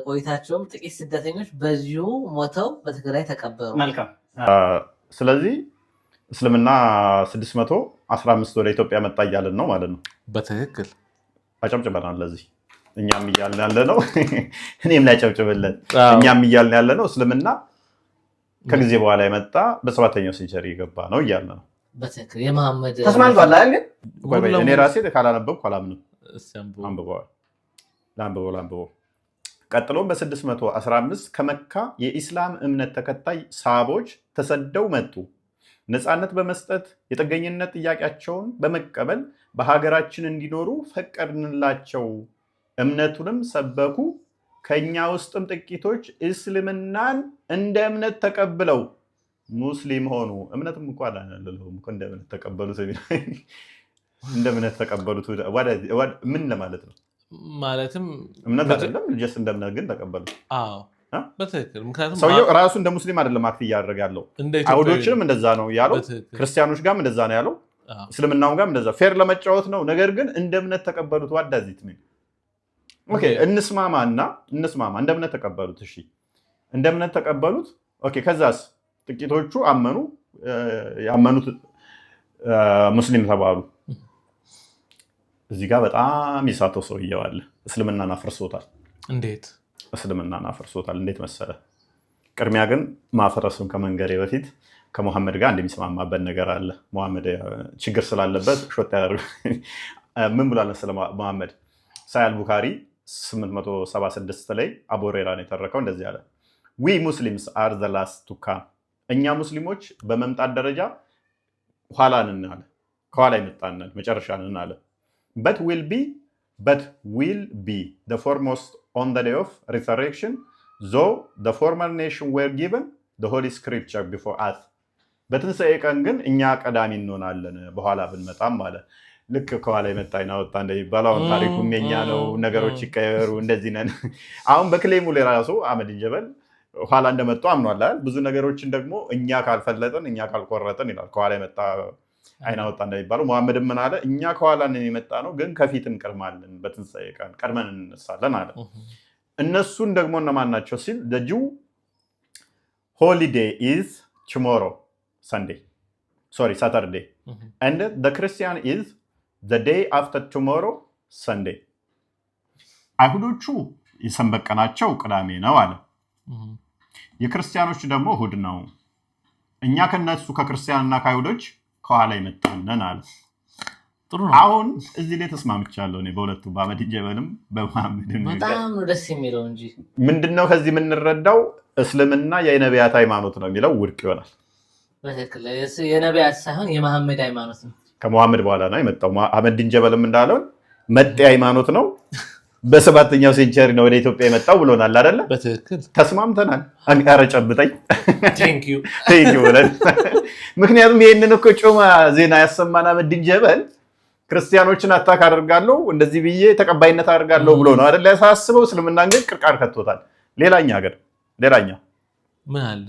ቆይታቸውም ጥቂት ስደተኞች በዚሁ ሞተው በትግራይ ተቀበሩ። ስለዚህ እስልምና 615 ወደ ኢትዮጵያ መጣ እያለን ነው ማለት ነው። በትክክል አጨብጭበናል። ለዚህ እኛም እያልን ያለ ነው። እኔም ላይ ጨብጭብለት። እኛም እያልን ያለ ነው እስልምና ከጊዜ በኋላ የመጣ በ7ኛው ሴንቸሪ የገባ ነው እያለ ነው። በትክክል የመሐመድ ተስማምቷል አይደል? እኔ ራሴ ካላነበብኩ አላምንም። አንብበው። ቀጥሎም በ615 ከመካ የኢስላም እምነት ተከታይ ሳቦች ተሰደው መጡ። ነፃነት በመስጠት የጥገኝነት ጥያቄያቸውን በመቀበል በሀገራችን እንዲኖሩ ፈቀድንላቸው፣ እምነቱንም ሰበኩ። ከኛ ውስጥም ጥቂቶች እስልምናን እንደ እምነት ተቀብለው ሙስሊም ሆኑ። እምነትም እንኳን አላለለውም እኮ እንደ እምነት ተቀበሉት። እንደ እምነት ተቀበሉት ምን ለማለት ነው? ማለትም እምነት አይደለም ጀስት እንደ እምነት ግን ተቀበሉት። አዎ በትክክል። ምክንያቱም ሰውየው ራሱ እንደ ሙስሊም አይደለም አክት እያደረገ ያለው። አይሁዶችንም እንደዛ ነው ያለው፣ ክርስቲያኖች ጋርም እንደዛ ነው ያለው፣ እስልምናውም ጋርም እንደዛ ፌር ለመጫወት ነው። ነገር ግን እንደ እምነት ተቀበሉት። ዋዳዚት ምን ኦኬ፣ እንስማማ እንደ እምነት ተቀበሉት። እሺ እንደ እምነት ተቀበሉት። ኦኬ ከዛስ ጥቂቶቹ አመኑ። ያመኑት ሙስሊም ተባሉ። እዚህ ጋር በጣም ይሳተው ሰውየው አለ። እስልምናን አፍርሶታል። እንዴት እስልምናን አፍርሶታል? እንዴት መሰለ? ቅድሚያ ግን ማፈረሱን ከመንገሬ በፊት ከሙሐመድ ጋር እንደሚስማማበት ነገር አለ። ሙሐመድ ችግር ስላለበት ሾት ያደርግ ምን ብሏል ስለ ሙሐመድ? ሳያል ቡኻሪ 876 ላይ አቡ ሁረይራ ነው የተረከው። እንደዚህ አለ፣ ዊ ሙስሊምስ አር ዘ ላስት ቱ ካም፣ እኛ ሙስሊሞች በመምጣት ደረጃ ኋላ ነን አለ። ከኋላ የመጣን መጨረሻ ነን አለ። but will be the foremost on the day of resurrection, though the former nation were given the holy scripture before us. በትንሣኤ ቀን ግን እኛ ቀዳሚ እንሆናለን በኋላ ብንመጣም አለ። ልክ ከኋላ የመጣ ይናወጣ እንደሚባለው አሁን ታሪኩም የኛ ነው፣ ነገሮች ይቀየሩ፣ እንደዚህ ነን። አሁን በክሌሙ ላይ ራሱ አህመዲን ጀበል ኋላ እንደመጡ አምኗል አይደል? ብዙ ነገሮችን ደግሞ እኛ ካልፈለጥን እኛ ካልቆረጥን ይላል። ከኋላ የመጣ አይና ወጣ እንደሚባለው ሙሐመድም ምን አለ? እኛ ከኋላ ነን የመጣ ነው፣ ግን ከፊት እንቀድማለን፣ በትንሣኤ ቀን ቀድመን እንነሳለን አለ። እነሱን ደግሞ እነማን ናቸው ሲል the Jew holiday is tomorrow Saturday and the Christian is the day after tomorrow Sunday. አይሁዶቹ የሰንበት ቀናቸው ቅዳሜ ነው አለ። የክርስቲያኖች ደግሞ እሑድ ነው። እኛ ከነሱ ከክርስቲያንና ከአይሁዶች ከኋላ ይመጣነን አለ። ጥሩ ነው። አሁን እዚህ ላይ ተስማምቻለሁ እኔ በሁለቱ በአህመዲን ጀበልም በመሐመድም። በጣም ነው ደስ የሚለው እንጂ ምንድነው ከዚህ የምንረዳው? እስልምና የነቢያት ሃይማኖት ነው የሚለው ውድቅ ይሆናል። በትክክል የነቢያት ሳይሆን የመሐመድ ሃይማኖት ነው። ከመሐመድ በኋላ ነው የመጣው። አህመዲን ጀበልም እንዳለው መጤ ሃይማኖት ነው፣ በ7ኛው ሴንቸሪ ነው ወደ ኢትዮጵያ የመጣው ብሎናል አይደለ? በትክክል ተስማምተናል። ኧረ ጨብጠኝ ቴንክ ዩ ብለን ምክንያቱም ይህንን እኮ ጮማ ዜና ያሰማን አህመዲን ጀበል ክርስቲያኖችን አታክ አደርጋለሁ እንደዚህ ብዬ ተቀባይነት አደርጋለሁ ብሎ ነው አይደል ያሳስበው። እስልምናን ግን ቅርቃር ከቶታል። ሌላኛ ምን አለ?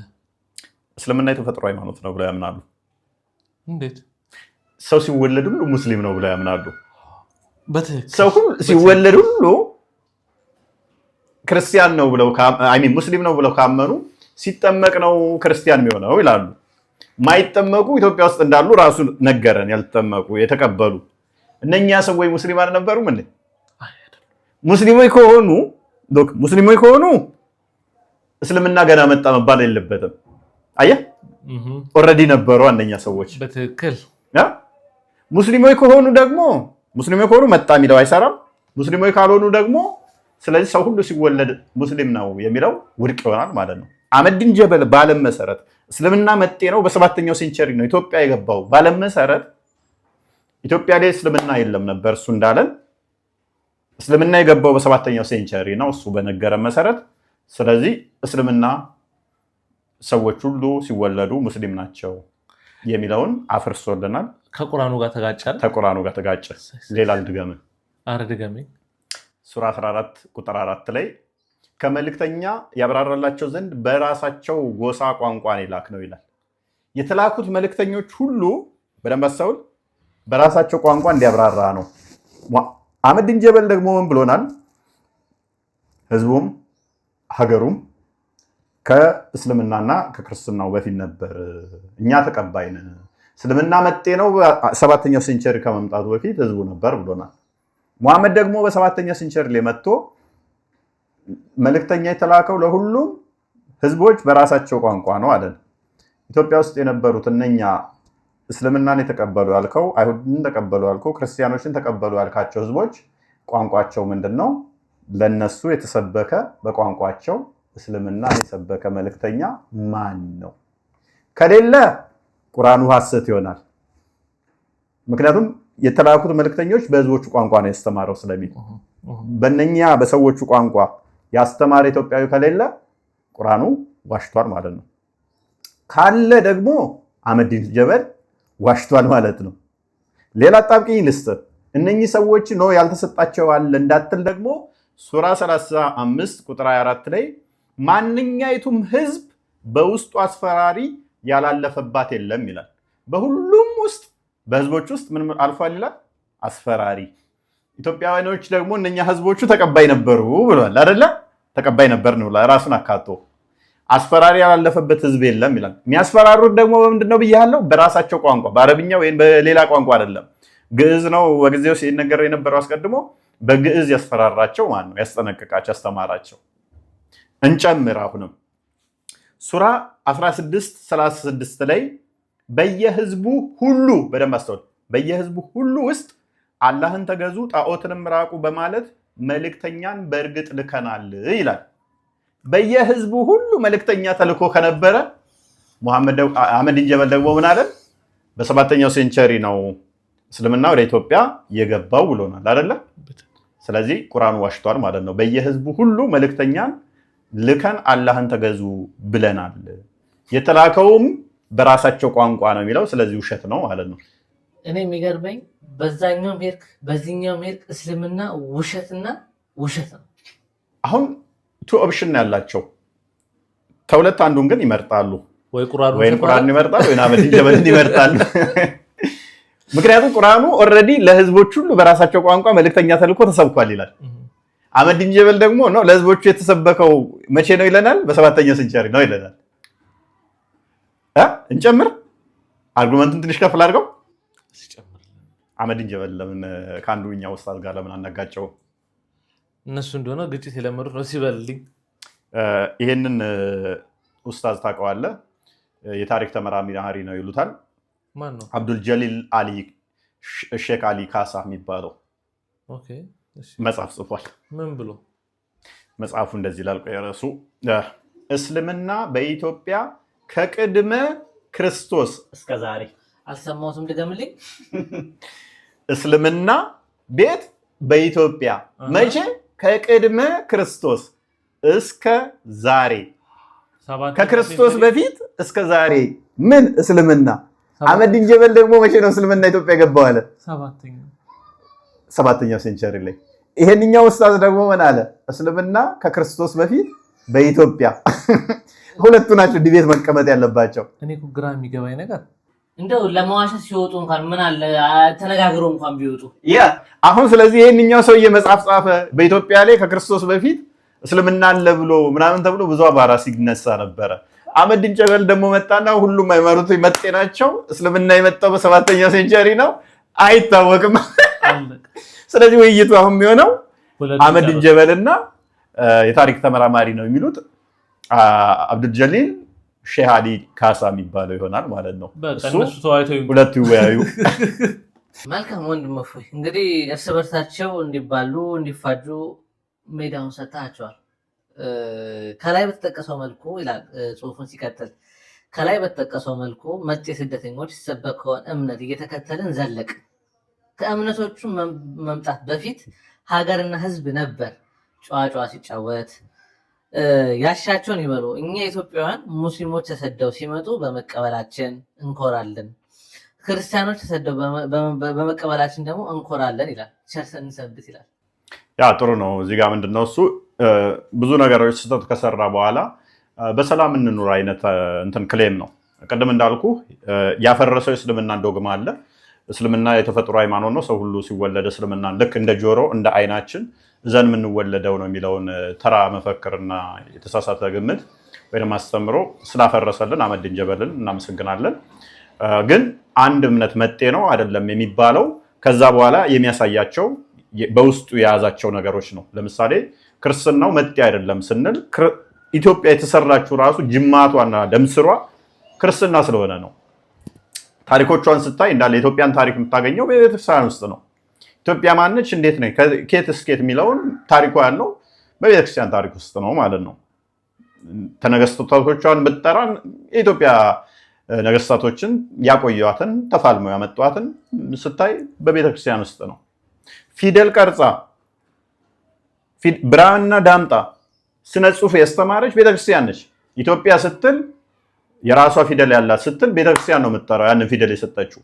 እስልምና የተፈጥሮ ሃይማኖት ነው ብለው ያምናሉ። እንዴት? ሰው ሲወለድ ሁሉ ሙስሊም ነው ብለው ያምናሉ። በትክክል ሰው ሲወለድ ሁሉ ክርስቲያን ነው ብለው ሙስሊም ነው ብለው ካመኑ ሲጠመቅ ነው ክርስቲያን የሚሆነው ይላሉ። ማይጠመቁ ኢትዮጵያ ውስጥ እንዳሉ ራሱ ነገረን። ያልተጠመቁ የተቀበሉ እነኛ ሰዎች ሙስሊም አልነበሩም እንዴ? ሙስሊሞች ከሆኑ እስልምና ገና መጣ መባል የለበትም። አየህ ኦልሬዲ ነበሩ አንደኛ ሰዎች። በትክክል ሙስሊሞች ከሆኑ መጣ የሚለው አይሰራም። ሙስሊሞች ካልሆኑ ደግሞ ስለዚህ ሰው ሁሉ ሲወለድ ሙስሊም ነው የሚለው ውድቅ ይሆናል ማለት ነው። አህመዲን ጀበል ባለም መሰረት እስልምና መጤ ነው በ7ኛው ሴንቸሪ ነው ኢትዮጵያ የገባው ባለም መሰረት ኢትዮጵያ ላይ እስልምና የለም ነበር እሱ እንዳለን። እስልምና የገባው በ7ኛው ሴንቸሪ ነው እሱ በነገረ መሰረት። ስለዚህ እስልምና ሰዎች ሁሉ ሲወለዱ ሙስሊም ናቸው የሚለውን አፍርሶልናል። ከቁርአኑ ጋር ተጋጨ። ሌላ ልድገም። ድገሜ። ሱራ 14 ቁጥር 4 ላይ ከመልእክተኛ ያብራራላቸው ዘንድ በራሳቸው ጎሳ ቋንቋ የላክ ነው ይላል። የተላኩት መልእክተኞች ሁሉ በደንብ አስተውል፣ በራሳቸው ቋንቋ እንዲያብራራ ነው። አህመድ ቢን ጀበል ደግሞ ምን ብሎናል? ህዝቡም ሀገሩም ከእስልምናና ከክርስትናው በፊት ነበር፣ እኛ ተቀባይ ነን። እስልምና መጤ ነው 7ኛው ሴንቸሪ ከመምጣቱ በፊት ህዝቡ ነበር ብሎናል። ሙሐመድ ደግሞ በ7ኛው ሴንቸሪ ላይ መጥቶ መልእክተኛ የተላከው ለሁሉም ህዝቦች በራሳቸው ቋንቋ ነው አለን። ኢትዮጵያ ውስጥ የነበሩት እነኛ እስልምናን የተቀበሉ ያልከው፣ አይሁድን ተቀበሉ ያልከው፣ ክርስቲያኖችን ተቀበሉ ያልካቸው ህዝቦች ቋንቋቸው ምንድን ነው? ለነሱ የተሰበከ በቋንቋቸው እስልምናን የሰበከ መልእክተኛ ማን ነው? ከሌለ ቁርአኑ ሐሰት ይሆናል። ምክንያቱም የተላኩት መልእክተኞች በህዝቦቹ ቋንቋ ነው ያስተማረው ስለሚል በእነኛ በሰዎቹ ቋንቋ ያስተማረ ኢትዮጵያዊ ከሌለ ቁርአኑ ዋሽቷል ማለት ነው። ካለ ደግሞ አህመድ ቢን ጀበል ዋሽቷል ማለት ነው። ሌላ አጣብቂኝ ልስጥ። እነኚህ ሰዎች ነው ያልተሰጣቸው አለ እንዳትል ደግሞ ሱራ 35 ቁጥር 24 ላይ ማንኛይቱም ህዝብ በውስጡ አስፈራሪ ያላለፈባት የለም ይላል። በሁሉም ውስጥ በህዝቦች ውስጥ ምን አልፏል ይላል? አስፈራሪ። ኢትዮጵያውያኖች ደግሞ እነኛ ህዝቦቹ ተቀባይ ነበሩ ብሏል አይደለ? ተቀባይ ነበር ነው ራሱን አካቶ አስፈራሪ ያላለፈበት ህዝብ የለም ይላል። የሚያስፈራሩት ደግሞ በምንድነው ብያለሁ? በራሳቸው ቋንቋ፣ በአረብኛ ወይም በሌላ ቋንቋ አይደለም። ግዕዝ ነው በጊዜው ሲነገር የነበረው አስቀድሞ በግዕዝ ያስፈራራቸው ማን ነው? ያስጠነቅቃቸው፣ ያስተማራቸው። እንጨምር። አሁንም ሱራ 16:36 ላይ በየህዝቡ ሁሉ በደንብ አስተውል፣ በየህዝቡ ሁሉ ውስጥ አላህን ተገዙ ጣዖትንም ራቁ በማለት መልእክተኛን በእርግጥ ልከናል ይላል። በየህዝቡ ሁሉ መልእክተኛ ተልኮ ከነበረ አህመድ ቢን ጀበል ደግሞ ምን አለን? በ7ኛው ሴንቸሪ ነው እስልምና ወደ ኢትዮጵያ የገባው ብሎናል አይደለ? ስለዚህ ቁርአኑ ዋሽቷል ማለት ነው። በየህዝቡ ሁሉ መልእክተኛን ልከን አላህን ተገዙ ብለናል። የተላከውም በራሳቸው ቋንቋ ነው የሚለው፣ ስለዚህ ውሸት ነው ማለት ነው። እኔ የሚገርመኝ በዛኛው ሜርክ በዚህኛው ሜርክ እስልምና ውሸትና ውሸት ነው። አሁን ቱ ኦፕሽን ያላቸው ከሁለት አንዱን ግን ይመርጣሉ። ወይ ቁርአን ይመርጣሉ ወይ አህመድ ቢን ጀበልን ይመርጣሉ። ምክንያቱም ቁርአኑ ኦልሬዲ ለህዝቦች ሁሉ በራሳቸው ቋንቋ መልእክተኛ ተልኮ ተሰብኳል ይላል። አህመድ ቢን ጀበል ደግሞ ነው ለህዝቦቹ የተሰበከው መቼ ነው ይለናል? በ7ኛው ሴንቸሪ ነው ይለናል። እንጨምር፣ አርጉመንቱን ትንሽ ከፍ አድርገው። አህመድ ቢን ጀበል ለምን ከአንዱኛው ኡስታዝ ጋር ለምን አናጋጨው? እነሱ እንደሆነ ግጭት የለመዱት ነው ሲበልልኝ። ይሄንን ኡስታዝ ታውቀዋለህ? የታሪክ ተመራማሪ ነው ይሉታል። ማን ነው? አብዱል ጀሊል አሊ ሼክ አሊ ካሳ የሚባለው መጽሐፍ ጽፏል። ምን ብሎ? መጽሐፉ እንደዚህ ይላል። ርዕሱ እስልምና በኢትዮጵያ ከቅድመ ክርስቶስ እስከ ዛሬ። አልሰማሁትም፣ ድገምልኝ። እስልምና ቤት በኢትዮጵያ መቼ? ከቅድመ ክርስቶስ እስከ ዛሬ። ከክርስቶስ በፊት እስከ ዛሬ ምን እስልምና። አህመድ ቢን ጀበል ደግሞ መቼ ነው እስልምና ኢትዮጵያ ገባው አለ? 7ኛው ሴንቸሪ ላይ። ይሄንኛው ኡስታዝ ደግሞ ምን አለ? እስልምና ከክርስቶስ በፊት በኢትዮጵያ። ሁለቱ ናቸው ዲቤት መቀመጥ ያለባቸው። እኔ እኮ ግራ የሚገባኝ ነገር እንደው ለመዋሸት ሲወጡ እንኳን ምን አለ ተነጋግረው እንኳን ቢወጡ አሁን። ስለዚህ ይሄንኛው ሰውዬ መጽሐፍ ጻፈ በኢትዮጵያ ላይ ከክርስቶስ በፊት እስልምና አለ ብሎ ምናምን ተብሎ ብዙ አባራ ሲነሳ ነበረ። አህመድ ቢን ጀበል ደግሞ መጣና ሁሉም ሃይማኖቶች መጤ ናቸው፣ እስልምና የመጣው በ7ኛው ሴንቸሪ ነው አይታወቅም። ስለዚህ ውይይቱ አሁን የሚሆነው አህመድ ቢን ጀበልና የታሪክ ተመራማሪ ነው የሚሉት አብዱል ጀሊል ሼህ አሊ ካሳ የሚባለው ይሆናል ማለት ነው። ሁለቱ ይወያዩ። መልካም ወንድም እፎይ፣ እንግዲህ እርስ በርሳቸው እንዲባሉ እንዲፋጁ ሜዳውን ሰጥታቸዋል። ከላይ በተጠቀሰው መልኩ ይላል ጽሁፉን ሲቀጥል፣ ከላይ በተጠቀሰው መልኩ መጤ ስደተኞች ሲሰበከውን እምነት እየተከተልን ዘለቅ። ከእምነቶቹ መምጣት በፊት ሀገርና ህዝብ ነበር ጨዋጨዋ ሲጫወት ያሻቸውን ይበሉ። እኛ ኢትዮጵያውያን ሙስሊሞች ተሰደው ሲመጡ በመቀበላችን እንኮራለን፣ ክርስቲያኖች ተሰደው በመቀበላችን ደግሞ እንኮራለን ይላል። ቸርሰን ሰብት ይላል። ያ ጥሩ ነው። እዚህ ጋር ምንድነው እሱ ብዙ ነገሮች ስህተት ከሰራ በኋላ በሰላም እንኑር አይነት እንትን ክሌም ነው። ቅድም እንዳልኩ ያፈረሰው እስልምና ዶግማ አለ። እስልምና የተፈጥሮ ሃይማኖት ነው። ሰው ሁሉ ሲወለድ እስልምና ልክ እንደ ጆሮ እንደ አይናችን እዘን የምንወለደው ነው የሚለውን ተራ መፈክርና የተሳሳተ ግምት ወይም አስተምሮ ስላፈረሰልን አህመዲን ጀበልን እናመሰግናለን። ግን አንድ እምነት መጤ ነው አይደለም የሚባለው ከዛ በኋላ የሚያሳያቸው በውስጡ የያዛቸው ነገሮች ነው። ለምሳሌ ክርስትናው መጤ አይደለም ስንል ኢትዮጵያ የተሰራችው ራሱ ጅማቷና ደምስሯ ክርስትና ስለሆነ ነው። ታሪኮቿን ስታይ እንዳለ የኢትዮጵያን ታሪክ የምታገኘው በቤተክርስቲያን ውስጥ ነው። ኢትዮጵያ ማነች፣ እንዴት ነች፣ ከየት እስከ የት የሚለውን ታሪኳ ያለው በቤተክርስቲያን ታሪክ ውስጥ ነው ማለት ነው። ተነገስታቶቿን ብትጠራን የኢትዮጵያ ነገስታቶችን ያቆዩዋትን ተፋልመው ያመጧትን ስታይ በቤተክርስቲያን ውስጥ ነው። ፊደል ቀርጻ ብራና ዳምጣ ስነ ጽሁፍ ያስተማረች ቤተክርስቲያን ነች። ኢትዮጵያ ስትል የራሷ ፊደል ያላት ስትል ቤተክርስቲያን ነው የምትጠራው። ያንን ፊደል የሰጠችው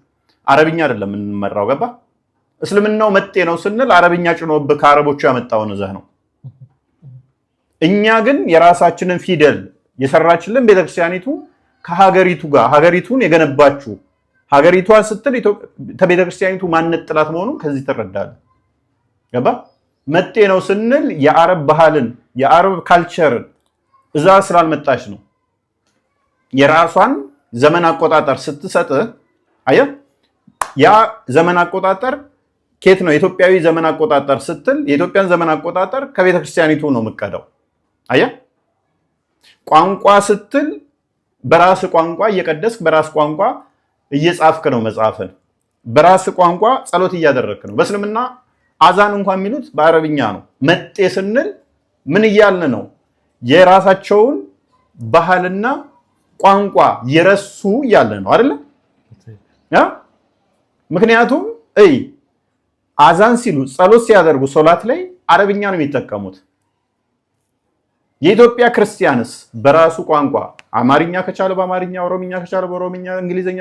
አረብኛ አይደለም የምንመራው። ገባ? እስልምናው መጤ ነው ስንል አረብኛ ጭኖብህ ከአረቦቹ ያመጣውን እዘህ ነው። እኛ ግን የራሳችንን ፊደል የሰራችልን ቤተክርስቲያኒቱ ከሀገሪቱ ጋር ሀገሪቱን የገነባችው ሀገሪቷ ስትል ከቤተክርስቲያኒቱ ማንነት ጥላት መሆኑን ከዚህ ትረዳለህ። ገባ? መጤ ነው ስንል የአረብ ባህልን የአረብ ካልቸርን እዛ ስላልመጣች ነው። የራሷን ዘመን አቆጣጠር ስትሰጥህ አየህ፣ ያ ዘመን አቆጣጠር ኬት ነው? የኢትዮጵያዊ ዘመን አቆጣጠር ስትል የኢትዮጵያን ዘመን አቆጣጠር ከቤተክርስቲያኒቱ ነው የምትቀዳው። አየህ፣ ቋንቋ ስትል በራስ ቋንቋ እየቀደስክ በራስ ቋንቋ እየጻፍክ ነው መጽሐፍን። በራስ ቋንቋ ጸሎት እያደረግክ ነው። በእስልምና አዛን እንኳን የሚሉት በአረብኛ ነው። መጤ ስንል ምን እያልን ነው? የራሳቸውን ባህልና ቋንቋ የረሱ እያለ ነው አይደለ? ምክንያቱም አዛን ሲሉ ጸሎት ሲያደርጉ ሶላት ላይ አረብኛ ነው የሚጠቀሙት። የኢትዮጵያ ክርስቲያንስ በራሱ ቋንቋ አማርኛ ከቻለ በአማርኛ፣ ኦሮምኛ ከቻለ በኦሮምኛ፣ እንግሊዝኛ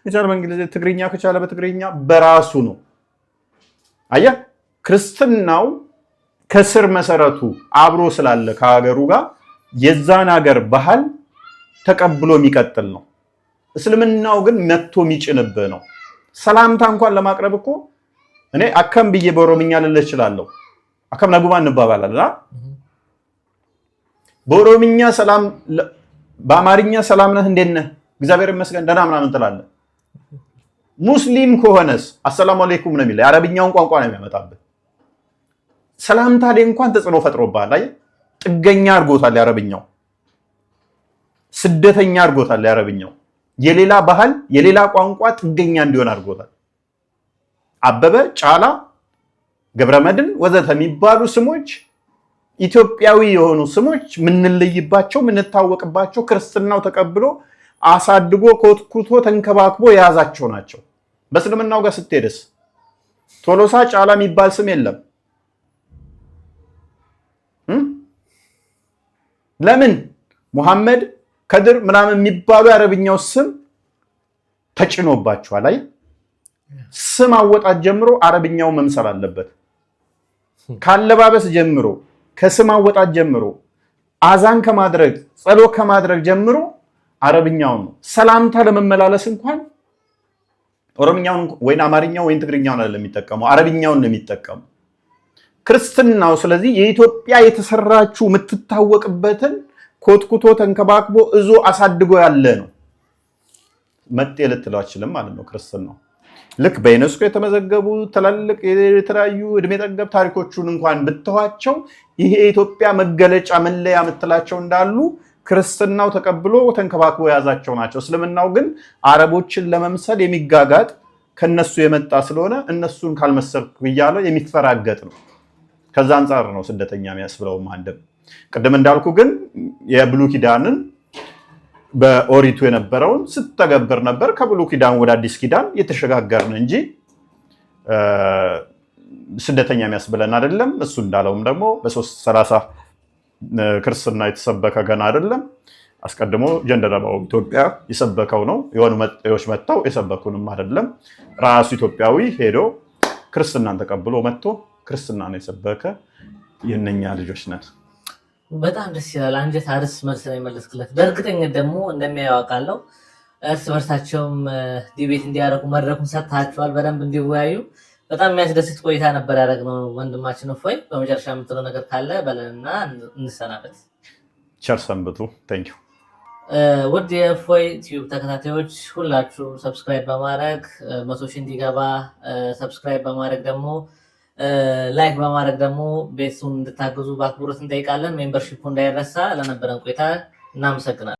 ከቻለ በእንግሊዝኛ፣ ትግርኛ ከቻለ በትግርኛ በራሱ ነው። አያ ክርስትናው ከስር መሰረቱ አብሮ ስላለ ከሀገሩ ጋር የዛን ሀገር ባህል ተቀብሎ የሚቀጥል ነው። እስልምናው ግን መጥቶ የሚጭንብህ ነው። ሰላምታ እንኳን ለማቅረብ እኮ እኔ አከም ብዬ በኦሮምኛ ልልህ እችላለሁ። አከም ነጉማ እንባባላለን። በኦሮምኛ ሰላም፣ በአማርኛ ሰላም ነህ፣ እንዴት ነህ፣ እግዚአብሔር ይመስገን ደህና ምናምን ትላለህ። ሙስሊም ከሆነስ አሰላሙ አለይኩም ነው የሚለው። የአረብኛውን ቋንቋ ነው የሚያመጣብህ። ሰላምታ ላይ እንኳን ተጽዕኖ ፈጥሮብሃል። አየህ፣ ጥገኛ አድርጎታል። የአረብኛው ስደተኛ አድርጎታል። የአረብኛው የሌላ ባህል የሌላ ቋንቋ ጥገኛ እንዲሆን አድርጎታል። አበበ፣ ጫላ፣ ገብረመድን ወዘተ የሚባሉ ስሞች ኢትዮጵያዊ የሆኑ ስሞች ምንለይባቸው ምንታወቅባቸው ክርስትናው ተቀብሎ አሳድጎ ኮትኩቶ ተንከባክቦ የያዛቸው ናቸው። በእስልምናው ጋር ስትሄድስ ቶሎሳ፣ ጫላ የሚባል ስም የለም። ለምን? ሙሐመድ፣ ከድር ምናምን የሚባሉ የአረብኛው ስም ተጭኖባቸዋል። አይ ስም አወጣት ጀምሮ አረብኛው መምሰል አለበት። ካለባበስ ጀምሮ ከስም አወጣት ጀምሮ አዛን ከማድረግ ጸሎት ከማድረግ ጀምሮ አረብኛው ነው። ሰላምታ ለመመላለስ እንኳን ኦሮምኛውን ወይ አማርኛው ወይ ትግርኛውን አይደለም የሚጠቀመው፣ አረብኛውን ነው የሚጠቀሙ ክርስትናው። ስለዚህ የኢትዮጵያ የተሰራችው የምትታወቅበትን ኮትኩቶ ተንከባክቦ እዞ አሳድጎ ያለ ነው። መጤ ልትለው አችልም ማለት ነው ክርስትናው። ልክ በዩኔስኮ የተመዘገቡ ትላልቅ የተለያዩ እድሜ ጠገብ ታሪኮቹን እንኳን ብትዋቸው ይሄ የኢትዮጵያ መገለጫ መለያ የምትላቸው እንዳሉ ክርስትናው ተቀብሎ ተንከባክቦ የያዛቸው ናቸው። እስልምናው ግን አረቦችን ለመምሰል የሚጋጋጥ ከነሱ የመጣ ስለሆነ እነሱን ካልመሰልኩ እያለ የሚፈራገጥ ነው። ከዛ አንጻር ነው ስደተኛ የሚያስብለው። አንድም ቅድም እንዳልኩ ግን የብሉይ ኪዳንን በኦሪቱ የነበረውን ስተገብር ነበር። ከብሉይ ኪዳን ወደ አዲስ ኪዳን የተሸጋገርን እንጂ ስደተኛ የሚያስብለን አይደለም። እሱ እንዳለውም ደግሞ በ330 ክርስትና የተሰበከ ገና አይደለም። አስቀድሞ ጀንደረባው ኢትዮጵያ የሰበከው ነው። የሆኑ መጤዎች መጥተው የሰበኩንም አይደለም። ራሱ ኢትዮጵያዊ ሄዶ ክርስትናን ተቀብሎ መጥቶ ክርስትናን የሰበከ የእነኛ ልጆች ነን። በጣም ደስ ይላል። አንጀት አርስ መልስ ነው የመለስክለት። በእርግጠኝነት ደግሞ እንደሚያየው አውቃለሁ። እርስ በርሳቸውም ዲቤት እንዲያደርጉ መድረኩን ሰጥታቸዋል፣ በደንብ እንዲወያዩ። በጣም የሚያስደስት ቆይታ ነበር ያደረግነው። ወንድማችን እፎይ፣ በመጨረሻ የምትለው ነገር ካለ በለንና እንሰናበት። ቸር ሰንብቱ። ቴንክ ዩ። ውድ የእፎይ ቲዩብ ተከታታዮች ሁላችሁ ሰብስክራይብ በማድረግ 100 ሺህ እንዲገባ ሰብስክራይብ በማድረግ ደግሞ ላይክ በማድረግ ደግሞ ቤቱን እንድታግዙ በአክብሮት እንጠይቃለን። ሜምበርሺፑ እንዳይረሳ። ለነበረን ቆይታ እናመሰግናለን።